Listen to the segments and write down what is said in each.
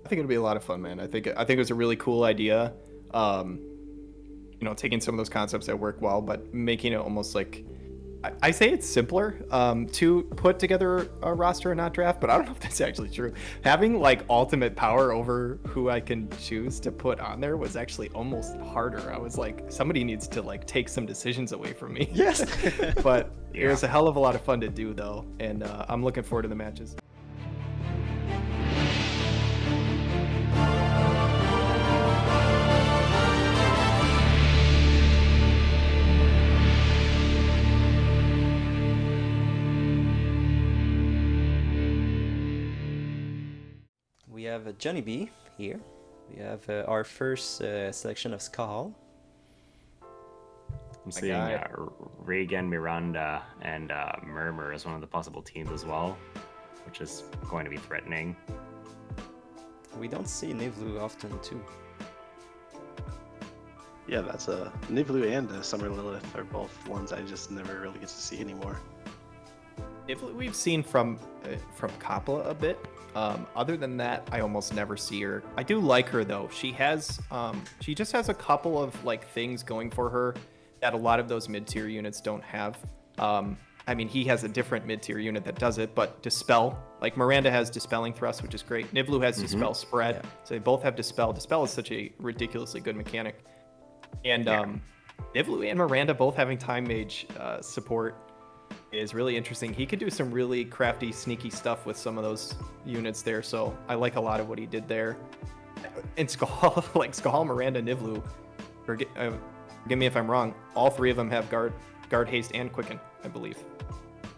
I think it'll be a lot of fun, man. I think it was a really cool idea. Taking some of those concepts that work well, but making it almost like I say it's simpler to put together a roster and not draft, but I don't know if that's actually true. Having like ultimate power over who I can choose to put on there was actually almost harder. I was like, somebody needs to like take some decisions away from me. Yes. But it was a hell of a lot of fun to do though, and I'm looking forward to the matches. We have JohnnyB here. We have our first selection of Skull. I'm seeing Reagan, Miranda, and Murmur as one of the possible teams as well, which is going to be threatening. We don't see Nivlu often too. Yeah, that's a Nivlu and Summer Lilith are both ones I just never really get to see anymore. If we've seen from Kapla a bit. Other than that, I almost never see her. I do like her though. She just has a couple of like things going for her that a lot of those mid-tier units don't have. I mean, he has a different mid-tier unit that does it, but Dispel, like Miranda has Dispelling Thrust, which is great. Nivlu has Dispel Spread, so they both have Dispel. Dispel is such a ridiculously good mechanic. And Nivlu and Miranda both having Time Mage support is really interesting. He could do some really crafty, sneaky stuff with some of those units there, so I like a lot of what he did there. And Skull, like Skull, Miranda, Nivlu, forgive me if I'm wrong, all three of them have guard haste and quicken, I believe.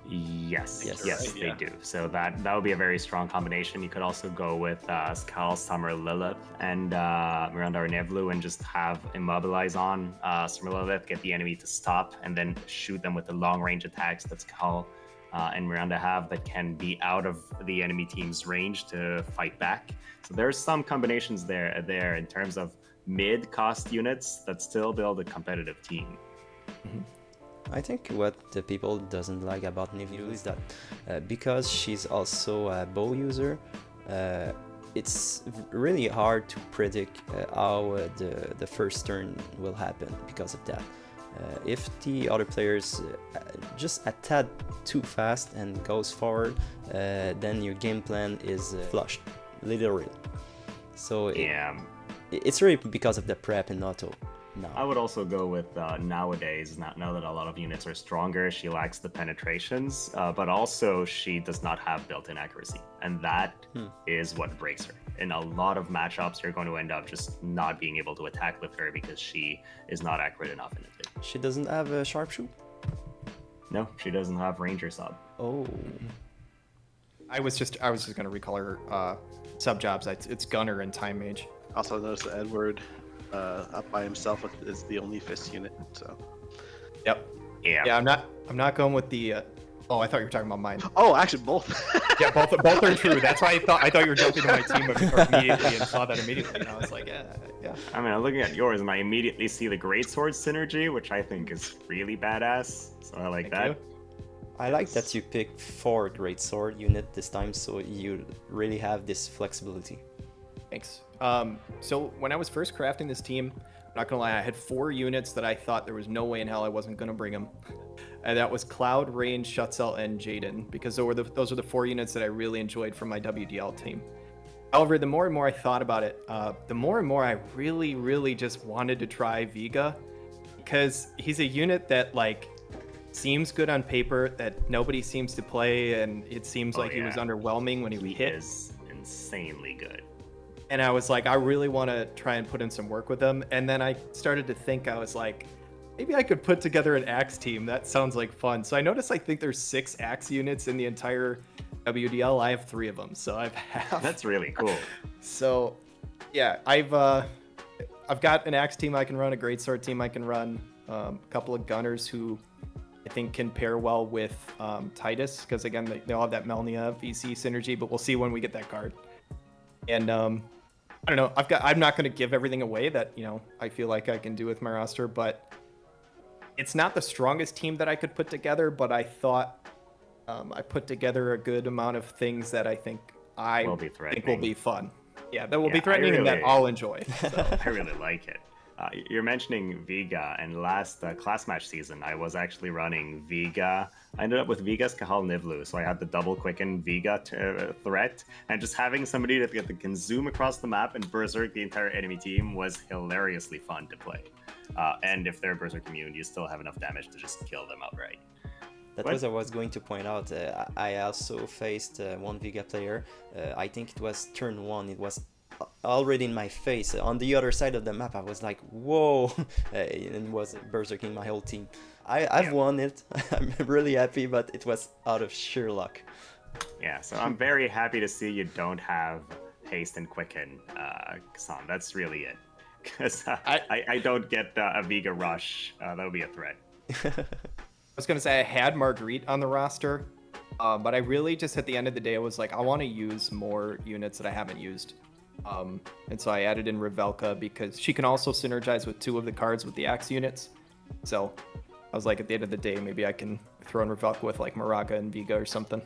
Yes, right, they do. So that would be a very strong combination. You could also go with Skull, Summer Lilith, and Miranda or Nivlu, and just have Immobilize on Summer Lilith, get the enemy to stop, and then shoot them with the long range attacks that Skull and Miranda have that can be out of the enemy team's range to fight back. So there's some combinations there in terms of mid-cost units that still build a competitive team. Mm-hmm. I think what the people doesn't like about Nivlu is that because she's also a bow user, it's really hard to predict how the first turn will happen because of that. If the other players just a tad too fast and goes forward, then your game plan is flushed, literally. So it's really because of the prep in auto. No. I would also go with nowadays, now that a lot of units are stronger, she lacks the penetrations, but also she does not have built-in accuracy. And that is what breaks her. In a lot of matchups, you're going to end up just not being able to attack with her because she is not accurate enough in it. She doesn't have a sharpshoot? No, she doesn't have Ranger sub. Oh. I was just going to recall her sub-jobs. It's Gunner and Time Mage. Also notice that Edward up by himself is the only fist unit, so. Yep. Yeah, I'm not going with the oh, I thought you were talking about mine. Oh, actually both. Yeah, both are true. That's why I thought you were jumping to my team immediately and saw that immediately, and I was like, yeah. I mean, I'm looking at yours and I immediately see the Greatsword synergy, which I think is really badass. So I like that. I like that you picked 4 Greatsword unit this time, so you really have this flexibility. Thanks. So when I was first crafting this team, I'm not gonna lie, I had 4 units that I thought there was no way in hell I wasn't gonna bring them. And that was Cloud, Rain, Shutzel, and Jaden, because those are the 4 units that I really enjoyed from my WDL team. However, the more and more I thought about it, the more and more I really, really just wanted to try Vega, because he's a unit that like seems good on paper, that nobody seems to play, and it seems like he was underwhelming when he hit. He is insanely good. And I was like, I really want to try and put in some work with them. And then I started to think, I was like, maybe I could put together an Axe team. That sounds like fun. So I noticed, I think there's 6 Axe units in the entire WDL. I have 3 of them, so I've half. That's really cool. So yeah, I've got an Axe team I can run, a Greatsword team I can run, a couple of Gunners who I think can pair well with Titus, because again, they all have that Melnia VC synergy, but we'll see when we get that card. And I don't know. I'm not going to give everything away that I feel like I can do with my roster, but it's not the strongest team that I could put together. But I thought I put together a good amount of things that I think will be fun. Yeah, that will Yeah, be threatening and that really- I'll enjoy. So. I really like it. You're mentioning Vega, and last class match season, I was actually running Vega. I ended up with Vega's Kahal Nivlu, so I had the double quicken Vega threat, and just having somebody that can zoom across the map and berserk the entire enemy team was hilariously fun to play. And if they're berserk immune, you still have enough damage to just kill them outright. That What? was I was going to point out. I also faced one Vega player. I think it was turn 1. It was already in my face. On the other side of the map, I was like, whoa, and was berserking my whole team. I've won it. I'm really happy, but it was out of sheer luck. Yeah, so I'm very happy to see you don't have haste and quicken, Ksaun. That's really it. Because I don't get a Vega rush. That would be a threat. I was gonna say I had Marguerite on the roster, but I really just at the end of the day I was like, I want to use more units that I haven't used, and so I added in Revelka because she can also synergize with 2 of the cards with the axe units. So I was like, at the end of the day, maybe I can throw in Revelka with like Moraga and Vega or something.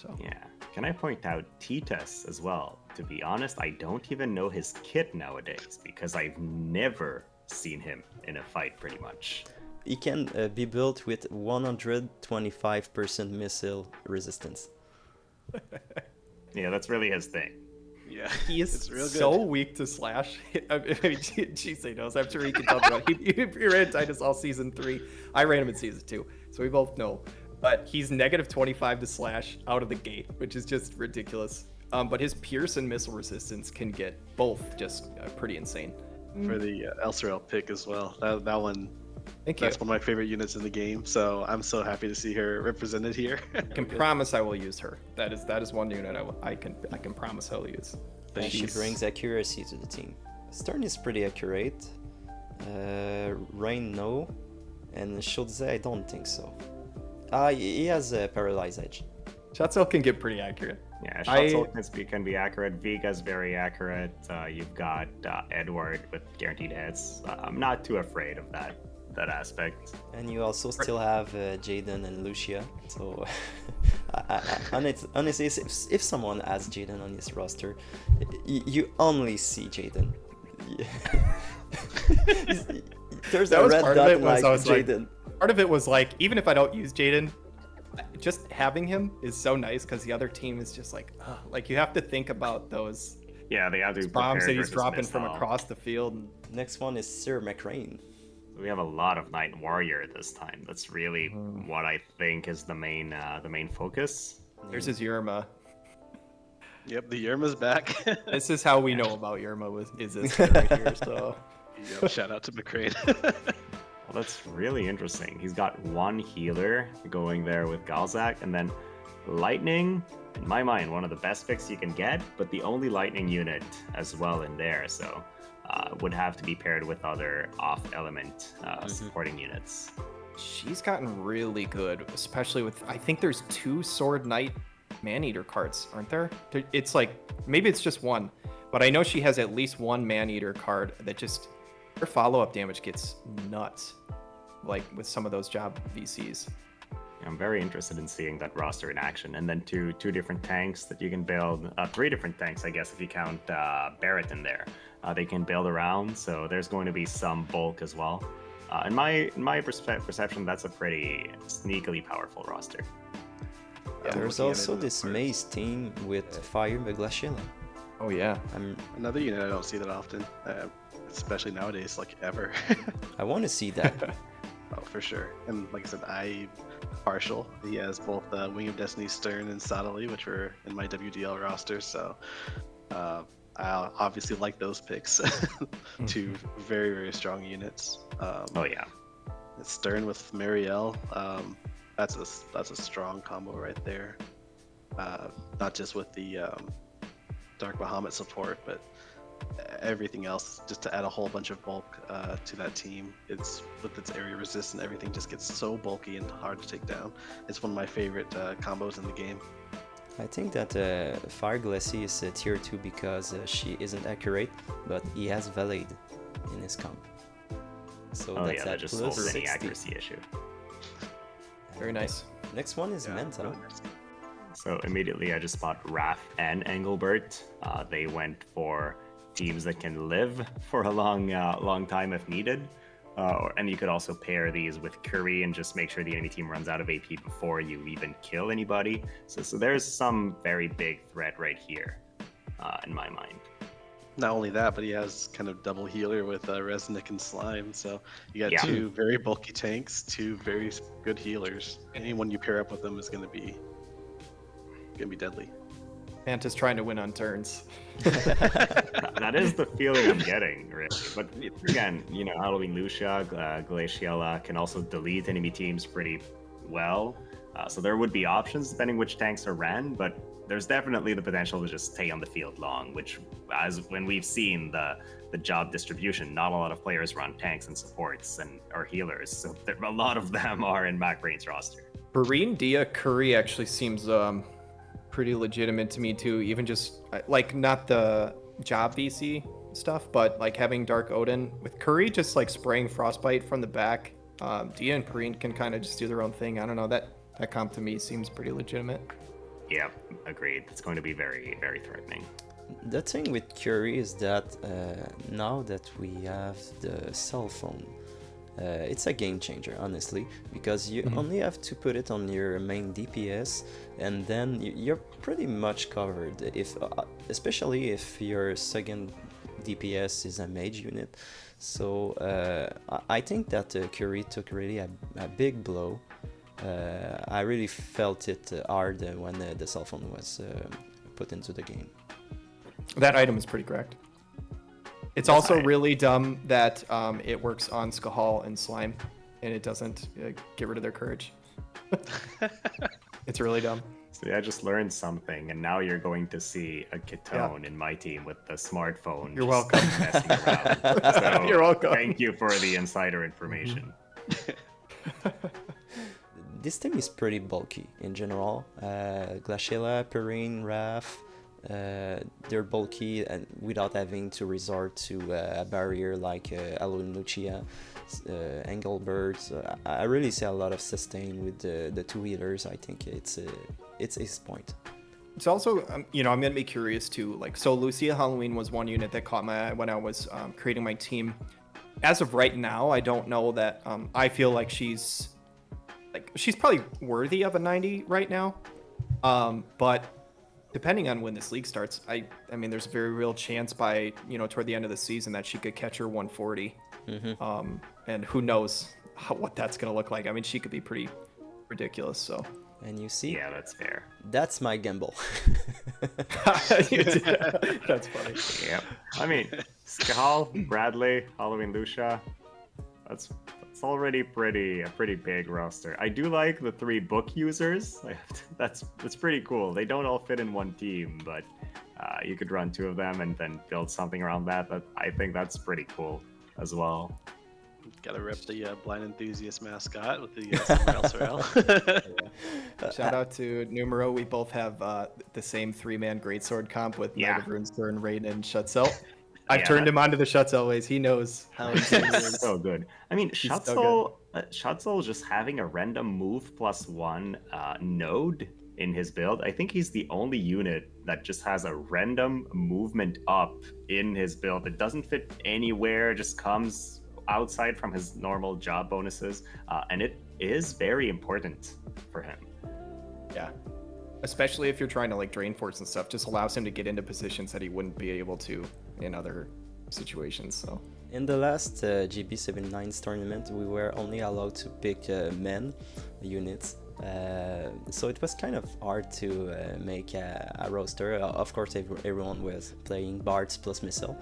So Yeah. Can I point out Titus as well? To be honest, I don't even know his kit nowadays because I've never seen him in a fight pretty much. He can be built with 125% missile resistance. Yeah, that's really his thing. Yeah, he is it's real good. so weak to slash. I mean, GC knows. I'm sure he can tell me about. He ran Titus all season 3. I ran him in season 2, so we both know. But he's negative 25 to slash out of the gate, which is just ridiculous. But his pierce and missile resistance can get both just pretty insane. For the Elsarel pick as well. That one, Thank you. that's one of my favorite units in the game. So I'm so happy to see her represented here. I can promise I will use her. That is one unit I can promise I will use. And she brings accuracy to the team. Stern is pretty accurate. Rain, no. And Schultze, I don't think so. He has a paralyzed edge. Shatzel can get pretty accurate. Yeah, Shatzel can be accurate. Vega's very accurate. You've got Edward with guaranteed hits. I'm not too afraid of that aspect. And you also still have Jaden and Lucia. So honestly, if someone has Jaden on his roster, you only see Jaden. There's That a was red part of dot it was like I was like, Jaden. part of it was like, even if I don't use Jaden, just having him is so nice because the other team is just like, ugh, like you have to think about those Yeah, they have to be bombs that prepared he's versus dropping from missile. across the field. Next one is Sir MacRain. We have a lot of Knight Warrior this time. That's really what I think is the main focus. There's his Yerma. Yep, the Yerma's back. This is how we know about Yerma is this guy right here. So Yep, shout out to MacRain. Well, that's really interesting. He's got one healer going there with Galzak, and then Lightning, in my mind, one of the best picks you can get, but the only Lightning unit as well in there, so would have to be paired with other off-element supporting units. she's gotten really good, especially with, I think there's 2 Sword Knight Maneater cards, aren't there? It's like, maybe it's just 1, but I know she has at least 1 Maneater card that just, her follow-up damage gets nuts, like with some of those job VCs. I'm very interested in seeing that roster in action, and then two different tanks that you can build, 3 different tanks, I guess, if you count Barrett in there. They can build around, so there's going to be some bulk as well. In my perception, that's a pretty sneakily powerful roster. Yeah, There's looking at also it, this of course. Maze team with Fire Glacial. Oh yeah. Another unit I don't see that often, especially nowadays, like ever. I want to see that. Oh, for sure. And like I said, I'm partial. He has both Wing of Destiny Stern and Sadali, which were in my WDL roster, so I obviously like those picks. 2 very, very strong units. Oh yeah. Stern with Marielle, that's a strong combo right there. Not just with the Dark Bahamut support, but everything else, just to add a whole bunch of bulk to that team. It's with its area resistance, everything just gets so bulky and hard to take down. It's one of my favorite combos in the game. I think that Fire Glacier is tier 2 because she isn't accurate, but he has Valade in his comp. So Oh that's yeah, that at just plus solves any 60. accuracy issue. Very nice. Next one is Manta. really nice. So immediately I just spot Raph and Engelbert. They went for teams that can live for a long time if needed. And you could also pair these with Curry and just make sure the enemy team runs out of AP before you even kill anybody. So there's some very big threat right here, in my mind. Not only that, but he has kind of double healer with Resnick and Slime. So you got Yeah. two very bulky tanks, two very good healers. Anyone you pair up with them is gonna be deadly. Manta's trying to win on turns. That is the feeling I'm getting, really. But again, Halloween Lucia, Glaciella can also delete enemy teams pretty well. So there would be options depending which tanks are ran, but there's definitely the potential to just stay on the field long, which, as when we've seen the job distribution, not a lot of players run tanks and supports or healers. So a lot of them are in MacRain's roster. Barine, Dia, Curry actually seems pretty legitimate to me too. Even just like not the job VC stuff, but like having Dark Odin with Curry just like spraying Frostbite from the back. Dia and Barine can kind of just do their own thing. I don't know, that comp to me seems pretty legitimate. Yeah, agreed. It's going to be very, very threatening. The thing with Curry is that now that we have the cell phone, it's a game changer, honestly, because you only have to put it on your main DPS, and then you're pretty much covered. Especially if your second DPS is a mage unit. So I think that Curry took really a big blow. I really felt it hard when the cell phone was put into the game. That item is pretty correct. It's also really dumb that it works on Skahal and Slime, and it doesn't get rid of their courage. It's really dumb. So I just learned something, and now you're going to see a Ksaun in my team with the smartphone. You're just welcome. Messing around. So You're welcome. Thank you for the insider information. This team is pretty bulky in general. Glaciella, Perrine, Raph, they're bulky and without having to resort to a barrier like Halloween Lucia, Engelbert. I really see a lot of sustain with the two healers. I think it's his point. It's also, I'm going to be curious too. Like, so Lucia Halloween was one unit that caught my eye when I was creating my team. As of right now, I don't know that I feel like she's probably worthy of a 90 right now. But depending on when this league starts, I mean, there's a very real chance by, toward the end of the season that she could catch her 140. And who knows what that's going to look like. I mean, she could be pretty ridiculous, so. And you see, Yeah, that's fair. that's my gamble. That's funny. Yep. I mean, Skahal, Bradley, Halloween Lucia. That's already a pretty big roster. I do like the 3 book users. That's pretty cool. They don't all fit in one team, but you could run 2 of them and then build something around that. I think that's pretty cool as well. Gotta rep the blind enthusiast mascot with the Sorrel. Shout out to Numero. We both have the same 3-man greatsword comp with Knight of Runestern, Rain, and Shutzel. I've turned him onto the Shutzel ways. He knows how It's so good. I mean, He's Shutzel just having a random move +1 node in his build. I think he's the only unit that just has a random movement up in his build. It doesn't fit anywhere, just comes outside from his normal job bonuses, and it is very important for him. Yeah. Especially if you're trying to like drain force and stuff, just allows him to get into positions that he wouldn't be able to in other situations. So In the last GB79's tournament, we were only allowed to pick men units. So it was kind of hard to make a roster. Of course, everyone was playing Bards plus Missile.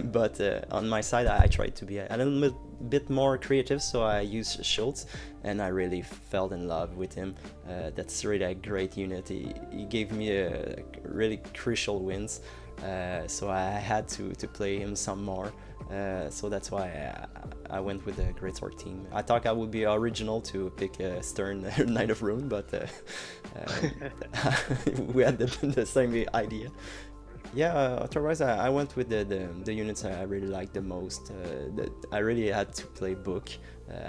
But on my side, I tried to be a little bit more creative, so I used Schultz, and I really fell in love with him. That's really a great unit. He gave me a really crucial wins, so I had to play him some more. So that's why I went with the Greatsword team. I thought I would be original to pick Stern Knight of Rune, but we had the same idea. Yeah, otherwise I went with the units I really liked the most. I really had to play Book.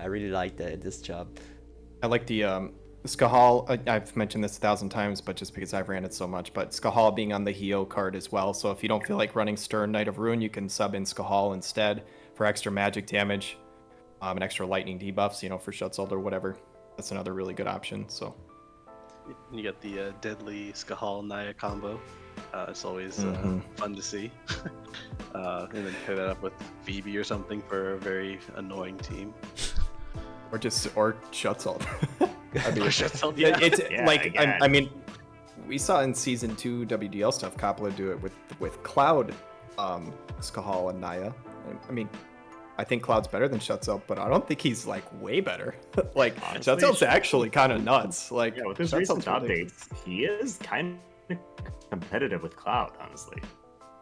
I really liked this job. I like the Skahal, I've mentioned this 1,000 times, but just because I've ran it so much, but Skahal being on the Heo card as well. So if you don't feel like running Stern Knight of Ruin, you can sub in Skahal instead for extra magic damage, and extra lightning debuffs, for Shutzeld or whatever. That's another really good option. So You get the deadly Skahal Naya combo. It's always fun to see. And then pair that up with Phoebe or something for a very annoying team. or Shutzeld. I mean, Shutzeld, it's Yeah, like again. I mean, we saw in season 2 WDL stuff, Kapla do it with Cloud, Skahal and Naya. I mean, I think Cloud's better than Shutzeld, but I don't think he's like way better. Like Honestly, Shutzeld's actually kind of nuts. Like Yeah, with his Shutzeld's recent ridiculous. updates, he is kind of competitive with Cloud, honestly.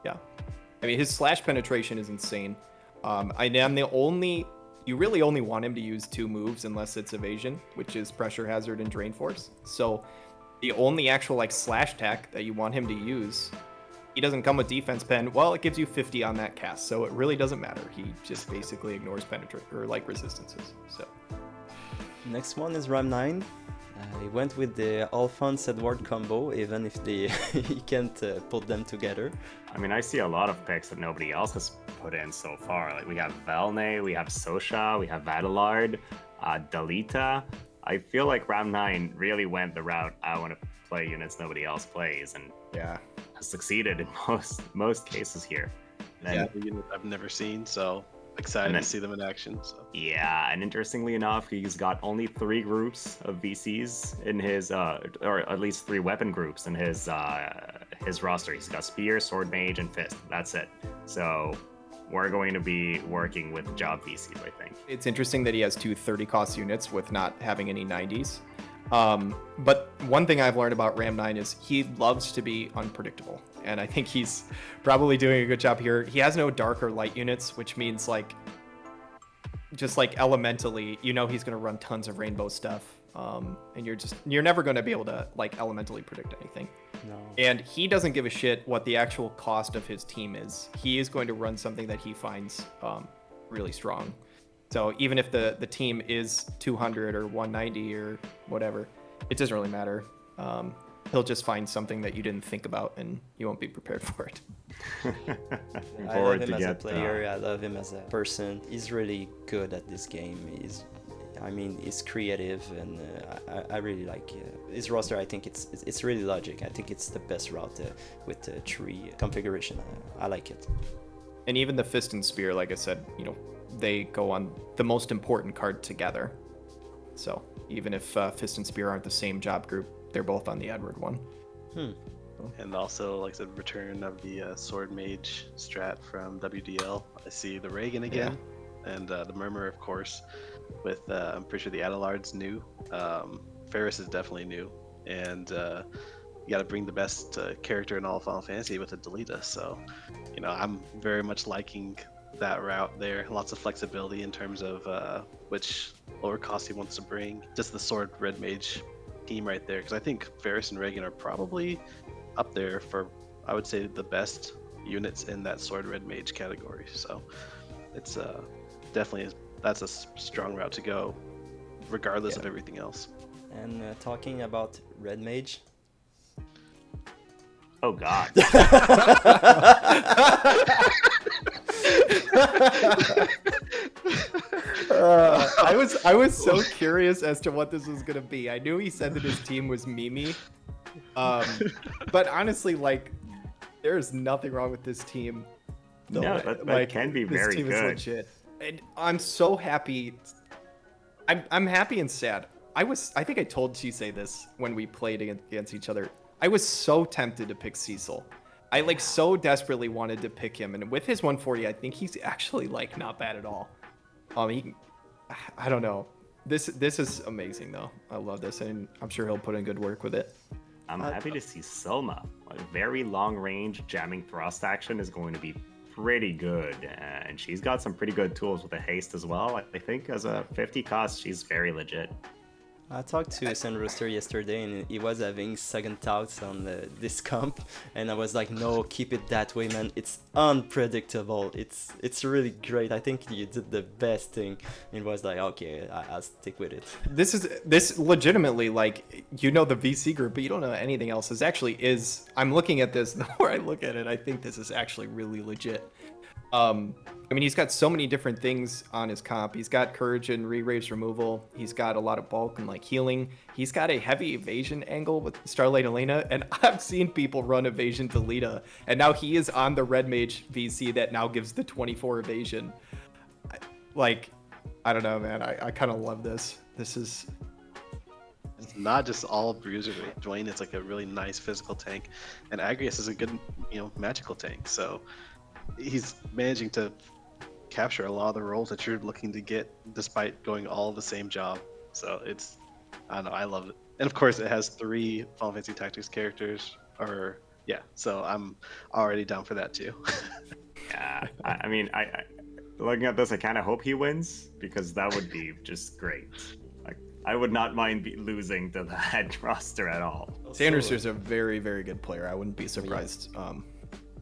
Yeah, I mean his slash penetration is insane. You really only want him to use 2 moves unless it's evasion, which is pressure hazard and drain force. So the only actual like slash attack that you want him to use, he doesn't come with defense pen. Well, it gives you 50 on that cast, so it really doesn't matter. He just basically ignores penetrate or like resistances. So Next one is Ram 9. He went with the Alphonse Edward combo, even if he can't put them together. I mean, I see a lot of picks that nobody else has put in so far. Like we have Velne, we have Sosha, we have Vadalard, Dalita. I feel like Ram 9 really went the route I want to play units nobody else plays, and yeah, has succeeded in most cases here. And Yeah, the unit I've never seen, so excited And then- to see them in action. So Yeah, and interestingly enough, he's got only 3 groups of VCs in his, or at least 3 weapon groups in his roster. He's got Spear, Sword Mage, and Fist. That's it. So we're going to be working with job VCs, I think. it's interesting that he has 2 30-cost units with not having any 90s. But one thing I've learned about Ram 9 is he loves to be unpredictable. And I think he's probably doing a good job here. He has no dark or light units, which means like, just like elementally, he's going to run tons of rainbow stuff. And you're never going to be able to like elementally predict anything. No. And he doesn't give a shit what the actual cost of his team is. He is going to run something that he finds really strong. So even if the team is 200 or 190 or whatever, it doesn't really matter. He'll just find something that you didn't think about, and you won't be prepared for it. I love forward him to as a get, player. I love him as a person. He's really good at this game. He's creative, and I really like his roster. I think it's really logic. I think it's the best route with the 3 configuration. I like it. And even the Fist and Spear, like I said, they go on the most important card together. So even if Fist and Spear aren't the same job group, they're both on the Edward one. and also, like I said, return of the Sword Mage strat from WDL. I see the Reagan again, and the Murmur, of course. With I'm pretty sure the Adelard's new. Ferris is definitely new, and you got to bring the best character in all of Final Fantasy with a Delita. So, I'm very much liking that route there. Lots of flexibility in terms of which lower cost he wants to bring. Just the Sword Red Mage team right there, because I think Ferris and Reagan are probably up there for, I would say, the best units in that Sword Red Mage category. So it's definitely that's a strong route to go, regardless of everything else. And talking about Red Mage, Oh God. I was so curious as to what this was gonna be. I knew he said that his team was Mimi, but honestly, like, there's nothing wrong with this team. No, that can be this very team is good. legit, and I'm so happy. I'm happy and sad. I think I told Chisei this when we played against each other. I was so tempted to pick Cecil. I like so desperately wanted to pick him, and with his 140, I think he's actually like not bad at all. I don't know. This is amazing though. I love this, and I'm sure he'll put in good work with it. I'm happy to see Soma. A very long range jamming thrust action is going to be pretty good, and she's got some pretty good tools with the haste as well. I think as a 50 cost, she's very legit. I talked to Sandrooster yesterday, and he was having second thoughts on this comp, and I was like, "No, keep it that way, man. It's unpredictable. It's really great. I think you did the best thing." And he was like, "Okay, I'll stick with it." This legitimately, like, you know the VC group, but you don't know anything else. This actually is. I'm looking at this. The more I look at it, I think this is actually really legit. I mean, he's got so many different things on his comp. He's got courage and re-rage removal. He's got a lot of bulk and like healing. He's got a heavy evasion angle with Starlight Elena, and I've seen people run evasion to Lita, and now he is on the red mage VC that now gives the 24 evasion. Like, I don't know, man. I kind of love this. This is. It's not just all bruiser. Dwayne is like a really nice physical tank, and Agrius is a good, magical tank. So he's managing to capture a lot of the roles that you're looking to get, despite going all the same job. So I don't know, I love it. And of course, it has 3 Final Fantasy Tactics characters. So I'm already down for that too. Yeah, I mean, I looking at this, I kind of hope he wins because that would be just great. Like, I would not mind losing to that roster at all. Sandrooster's a very, very good player. I wouldn't be surprised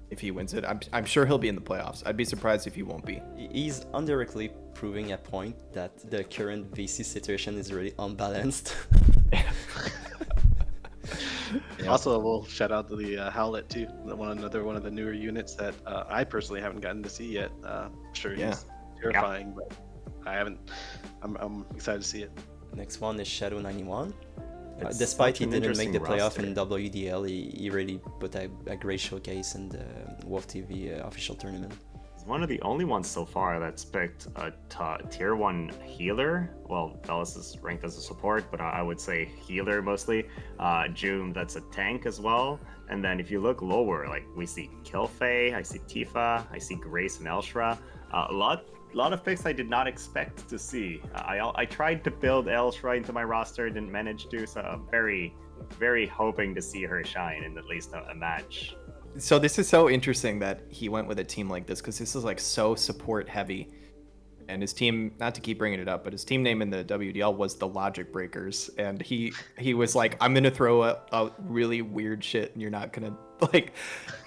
if he wins it. I'm sure he'll be in the playoffs. I'd be surprised if he won't be. He's indirectly proving a point that the current VC situation is really unbalanced. Yeah. Also, we'll shout out to the Howlet too, another one of the newer units that I personally haven't gotten to see yet. I'm sure he's terrifying, but I haven't. I'm excited to see it. Next one is Shadow 91. It's Despite such he an didn't make the interesting playoff roster. in WDL, he really put a great showcase in the WoW TV official tournament. He's one of the only ones so far that's picked a tier 1 healer. Well, Dallas is ranked as a support, but I would say healer mostly. June, that's a tank as well. And then if you look lower, like we see Kilfei, I see Tifa, I see Grace and Elshra. A lot of picks I did not expect to see. I tried to build Elshra into my roster, didn't manage to, so I'm very, very hoping to see her shine in at least a match. So this is so interesting that he went with a team like this, because this is like so support heavy. And his team, not to keep bringing it up, but his team name in the WDL was the Logic Breakers. And he was like, I'm going to throw a really weird shit and you're not going to like,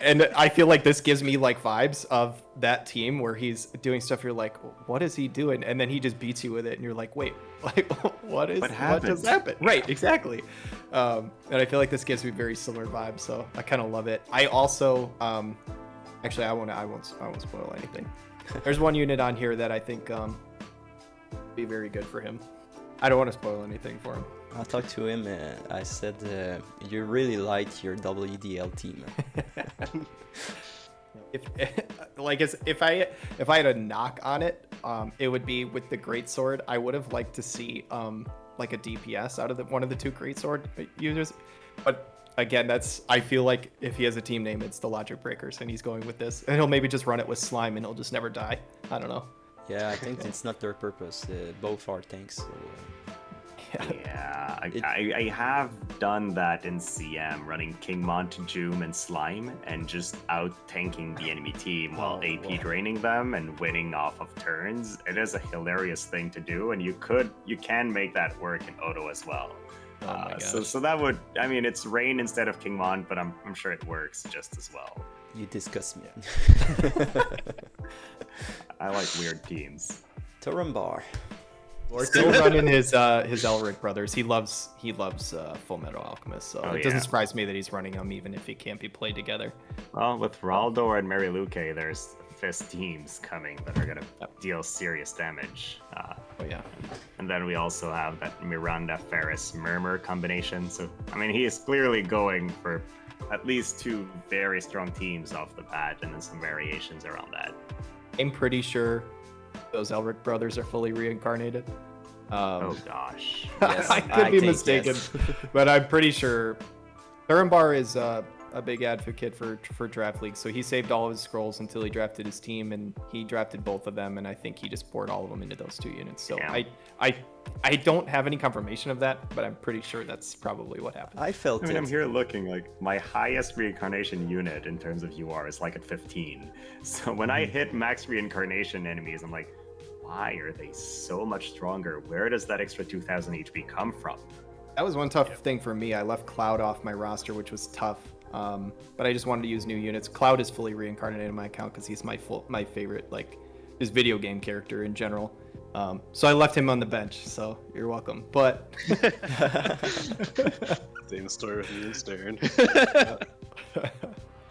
and I feel like this gives me like vibes of that team where he's doing stuff. You're like, what is he doing? And then he just beats you with it. And you're like, wait, like what just happened? Right. Exactly. And I feel like this gives me very similar vibes. So I kind of love it. I also, actually, I won't spoil anything. There's one unit on here that I think be very good for him. I don't want to spoil anything for him. I talked to him. I said, "You really liked your WDL team." If I had a knock on it, it would be with the greatsword. I would have liked to see like a DPS out of one of the 2 greatsword users, but. Again, I feel like if he has a team name, it's the Logic Breakers, and he's going with this. And he'll maybe just run it with Slime, and he'll just never die. I don't know. Yeah, I think it's not their purpose. Both are tanks. So, Yeah, I have done that in CM, running King Manta, Joom, and Slime, and just out-tanking the enemy team while AP draining them and winning off of turns. It is a hilarious thing to do, and you can make that work in Odo as well. Oh my gosh. So that would, I mean, it's Rain instead of King Mon, but I'm sure it works just as well. You disgust me. I like weird teams. Turambar. Still running his Elric brothers. He loves Full Metal Alchemist, so it doesn't surprise me that he's running them, even if he can't be played together. Well, with Raldor and Mary Luke, there's Fist teams coming that are gonna deal serious damage. And then we also have that Miranda Ferris Murmur combination. So I mean, he is clearly going for at least 2 very strong teams off the bat, and then some variations around that. I'm pretty sure those Elric brothers are fully reincarnated. Oh gosh. Yes, I could be think mistaken, yes. but I'm pretty sure Turambar is a big advocate for draft leagues. So he saved all of his scrolls until he drafted his team, and he drafted both of them, and I think he just poured all of them into those 2 units. So Yeah. I don't have any confirmation of that, but I'm pretty sure that's probably what happened. I felt I mean, it. I'm here looking like my highest reincarnation unit in terms of UR is like at 15. So when I hit max reincarnation enemies, I'm like, why are they so much stronger? Where does that extra 2000 HP come from? That was one tough thing for me. I left Cloud off my roster, which was tough. But I just wanted to use new units. Cloud is fully reincarnated in my account because he's my favorite, like, his video game character in general. So I left him on the bench. So you're welcome. But Same story with me and Stern.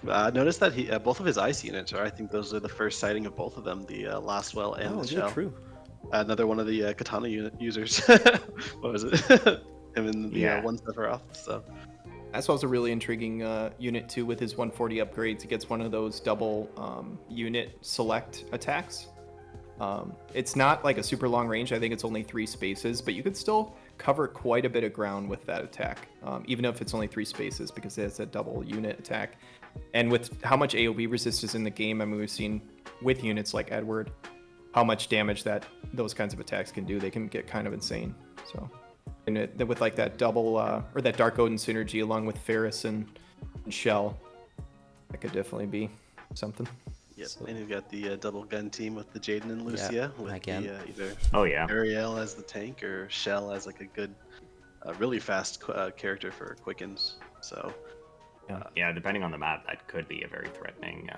Notice that both of his ice units are. I think those are the first sighting of both of them. The Lastwell and the Shell. True. Another one of the Katana users. What was it? Him and the one Sephiroth. So. That's also a really intriguing unit too. With his 140 upgrades, he gets one of those double unit select attacks. It's not like a super long range. I think it's only 3 spaces, but you could still cover quite a bit of ground with that attack, even if it's only 3 spaces, because it has a double unit attack. And with how much AoE resist is in the game, I mean, we've seen with units like Edward how much damage that those kinds of attacks can do. They can get kind of insane. So, and with like that double or that Dark Odin synergy along with Ferris and Shell, that could definitely be something. Yep, and you've got the double gun team with the Jaden and Lucia, with again. Either Ariel as the tank or Shell as like a good, really fast character for quickens. So, yeah, depending on the map, that could be a very threatening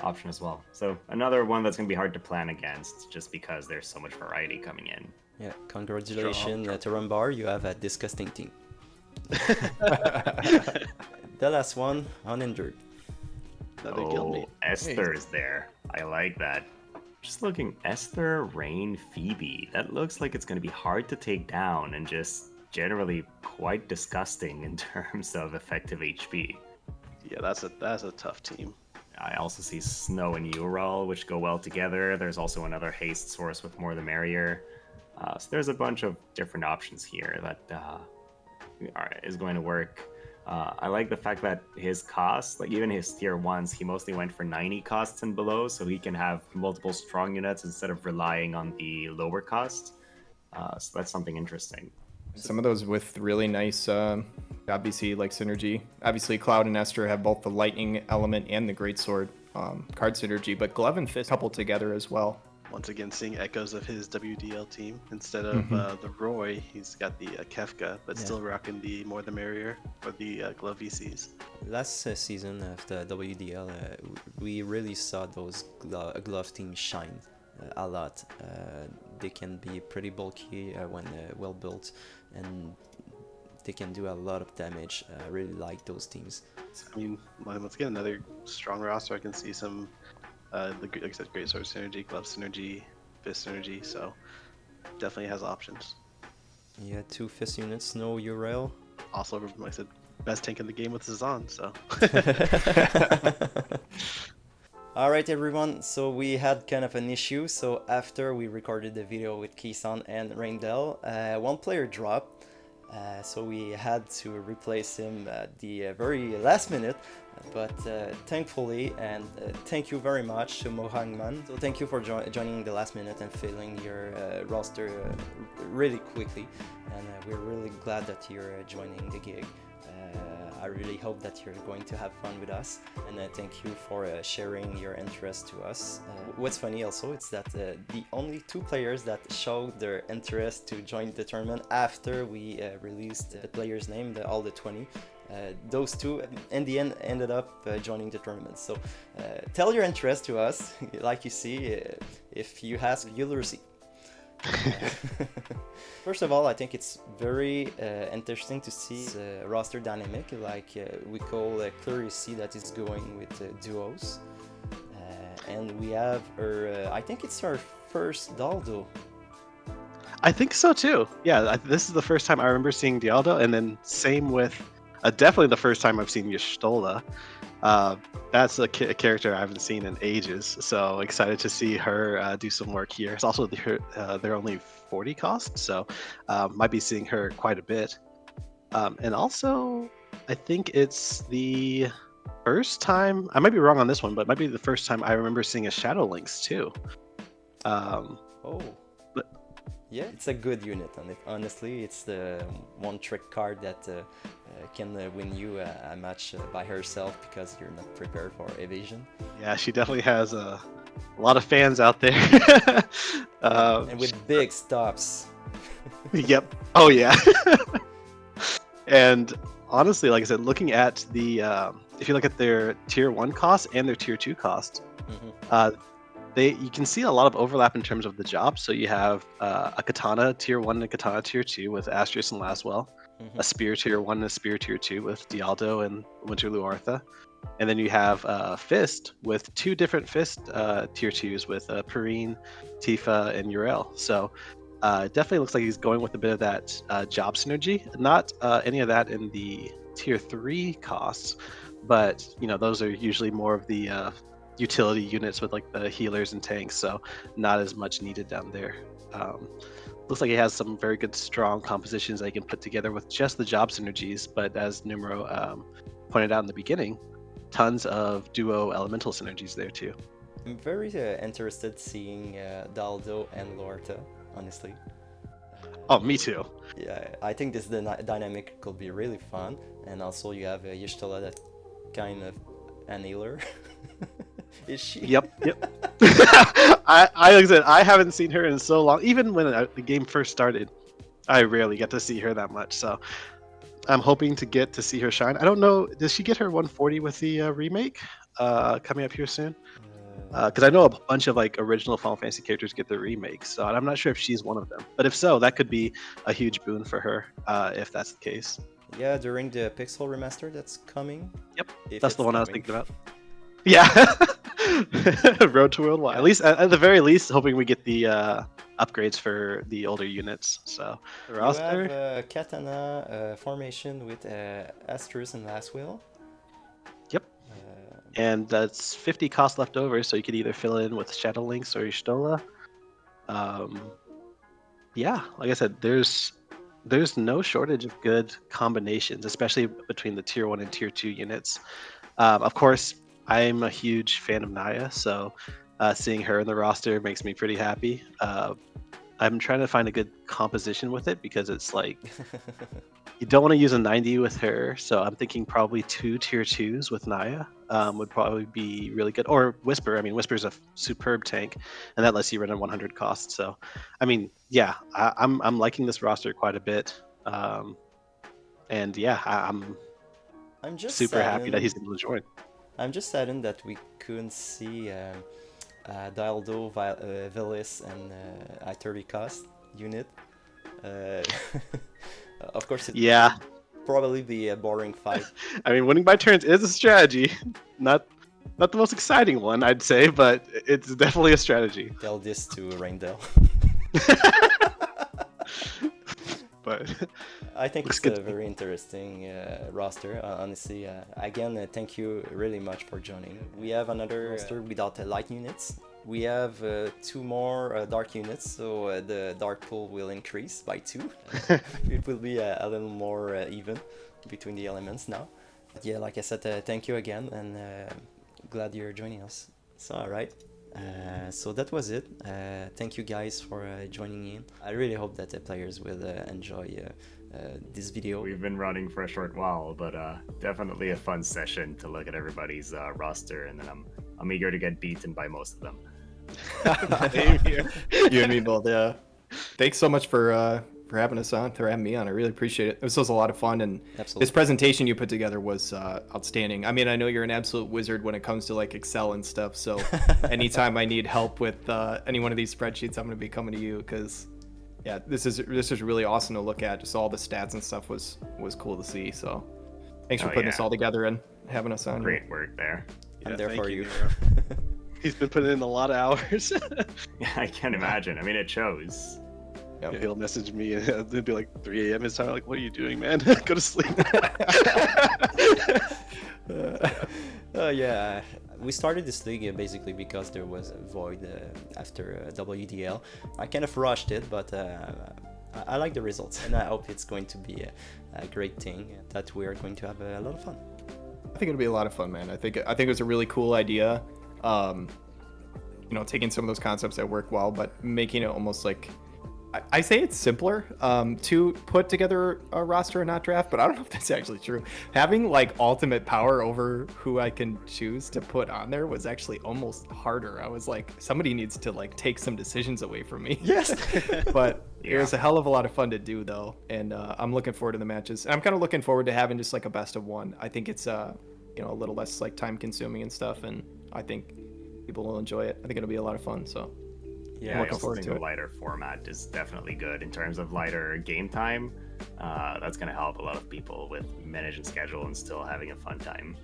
option as well. So another one that's going to be hard to plan against, just because there's so much variety coming in. Yeah, congratulations, Turambar, you have a disgusting team. The last one, Unhindered. Esther is there. I like that. Just looking, Esther, Rain, Phoebe. That looks like it's going to be hard to take down and just generally quite disgusting in terms of effective HP. Yeah, that's a tough team. I also see Snow and Ural, which go well together. There's also another haste source with More the Merrier. So there's a bunch of different options here that is going to work. I like the fact that his costs, like even his tier 1s, he mostly went for 90 costs and below, so he can have multiple strong units instead of relying on the lower cost. So that's something interesting. Some of those with really nice obviously like synergy. Obviously Cloud and Esther have both the lightning element and the greatsword card synergy, but Glove and Fist coupled together as well. Once again, seeing echoes of his WDL team. Instead of the Roy, he's got the Kefka, but still rocking the More the Merrier or the Glove VCs. Last season of the WDL, we really saw those glove teams shine a lot. They can be pretty bulky when well built, and they can do a lot of damage. I really like those teams. I mean, once again, another strong roster. I can see some, like I said, great sword synergy, glove synergy, fist synergy. So definitely has options. Yeah, 2 fist units, no Urail. Also, like I said, best tank in the game with Zazan. So. Alright everyone, so we had kind of an issue. So after we recorded the video with Ksaun and Reindell, one player dropped. So we had to replace him at the very last minute. But thankfully, and thank you very much to Maughanman. So thank you for joining the last minute and filling your roster really quickly. And we're really glad that you're joining the gig. I really hope that you're going to have fun with us, and thank you for sharing your interest to us. What's funny also is that the only 2 players that showed their interest to join the tournament after we released the player's name, all the 20, those 2 in the end ended up joining the tournament. So tell your interest to us. Like you see, if you ask, you'll receive. First of all, I think it's very interesting to see the roster dynamic, like we call clearly see that it's going with duos, and we have I think it's our first Daldo. I think so too. Yeah, this is the first time I remember seeing Dialdo, and then same with definitely the first time I've seen Y'shtola. That's a character I haven't seen in ages, so excited to see her do some work here. It's also they're only 40 cost, so might be seeing her quite a bit. And also, I think it's the first time, I might be wrong on this one, but it might be the first time I remember seeing a Shadow Lynx too. Yeah, it's a good unit, and honestly, it's the one trick card that can win you a match by herself because you're not prepared for evasion. Yeah, she definitely has a lot of fans out there. And with big stops. Yep. Oh yeah. And honestly, like I said, looking at the if you look at their tier 1 cost and their tier 2 cost, you can see a lot of overlap in terms of the job. So you have a katana tier 1 and a katana tier 2 with Astrius and Laswell, a spear tier 1 and a spear tier 2 with Dialdo and Winterloo Artha, and then you have fist with 2 different fist tier 2s with Perrine, Tifa, and Uriel. So it definitely looks like he's going with a bit of that job synergy. Not any of that in the tier 3 costs, but those are usually more of the utility units with like the healers and tanks, so not as much needed down there. Looks like he has some very good strong compositions that he can put together with just the job synergies, but as Numero pointed out in the beginning, tons of duo elemental synergies there too. I'm very interested seeing Daldo and Lorta, honestly. Oh, me too. Yeah, I think this dynamic could be really fun, and also you have Y'shtola, that kind of an healer. Is she? Yep. I like I said, I haven't seen her in so long. Even when the game first started, I rarely get to see her that much. So I'm hoping to get to see her shine. I don't know, does she get her 140 with the remake coming up here soon? Because I know a bunch of like original Final Fantasy characters get the remakes, so I'm not sure if she's one of them. But if so, that could be a huge boon for her if that's the case. Yeah, during the Pixel remaster that's coming. Yep, if that's the it's one I was coming. thinking about. Yeah, Road to Worldwide. At least, at the very least, hoping we get the upgrades for the older units. So the roster. You have Katana formation with Astrus and Laswell. Yep. And that's 50 cost left over, so you could either fill in with Shadow Lynx or Y'shtola. Yeah, like I said, there's no shortage of good combinations, especially between the tier 1 and tier 2 units. Of course, I'm a huge fan of Naya, so seeing her in the roster makes me pretty happy. I'm trying to find a good composition with it because it's like you don't want to use a 90 with her, so I'm thinking probably 2 tier 2s with Naya would probably be really good. Or Whisper. I mean, Whisper's a superb tank, and that lets you run at 100 cost. So, I mean, yeah, I'm liking this roster quite a bit, and yeah, I'm just super happy that saddened. he's able to join. I'm just saddened that we couldn't see Dialdo, Velis, and I-30 cost unit. Of course, it Yeah, probably be a boring fight. I mean, winning by turns is a strategy. Not the most exciting one, I'd say, but it's definitely a strategy. Tell this to Reindell. But I think looks it's good a to me. very interesting roster. Honestly, again, thank you really much for joining. We have another roster without light units. We have 2 more dark units, so the dark pool will increase by 2. It will be a little more even between the elements now. But yeah, like I said, thank you again, and glad you're joining us. So, alright. So that was it. Thank you guys for joining in. I really hope that the players will enjoy this video. We've been running for a short while, but definitely a fun session to look at everybody's roster, and then I'm eager to get beaten by most of them. Same here. You and me both. Yeah. Thanks so much for having us on, for having me on. I really appreciate it. This was a lot of fun, and Absolutely. this presentation you put together was outstanding. I mean, I know you're an absolute wizard when it comes to like Excel and stuff. So anytime I need help with any one of these spreadsheets, I'm going to be coming to you because, yeah, this is really awesome to look at. Just all the stats and stuff was cool to see. So thanks for putting this all together and having us on. Great work there. I'm there for you. He's been putting in a lot of hours. Yeah, I can't imagine. I mean, it shows. Yeah, he'll message me and it'll be like 3 a.m. his time. Like, what are you doing, man? Go to sleep. Yeah, we started this league basically because there was a void after WDL. I kind of rushed it, but I like the results, and I hope it's going to be a great thing that we are going to have a lot of fun. I think it'll be a lot of fun, man. I think it was a really cool idea. Taking some of those concepts that work well, but making it almost like I say it's simpler to put together a roster and not draft, but I don't know if that's actually true. Having like ultimate power over who I can choose to put on there was actually almost harder. I was like, somebody needs to like take some decisions away from me. Yes. But it was a hell of a lot of fun to do though, and I'm looking forward to the matches. And I'm kind of looking forward to having just like a best of one. I think it's a little less like time consuming and stuff, and I think people will enjoy it. I think it'll be a lot of fun. So. Yeah, I looking also forward think to the it. lighter format is definitely good in terms of lighter game time. That's going to help a lot of people with managing schedule and still having a fun time.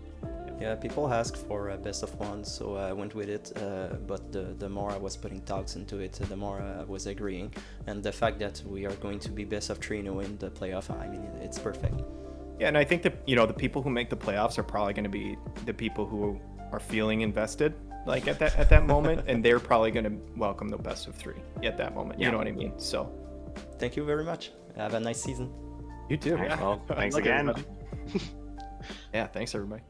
Yeah, people ask for a best of one, so I went with it. But the more I was putting thoughts into it, the more I was agreeing. And the fact that we are going to be best of 3 in the playoff, I mean, it's perfect. Yeah, and I think that the people who make the playoffs are probably going to be the people who are feeling invested, like at that moment, and they're probably going to welcome the best of 3 at that moment. You know what I mean? So, Thank you very much. Have a nice season. you too. All right, well, thanks Look, again. everybody. Yeah, thanks everybody.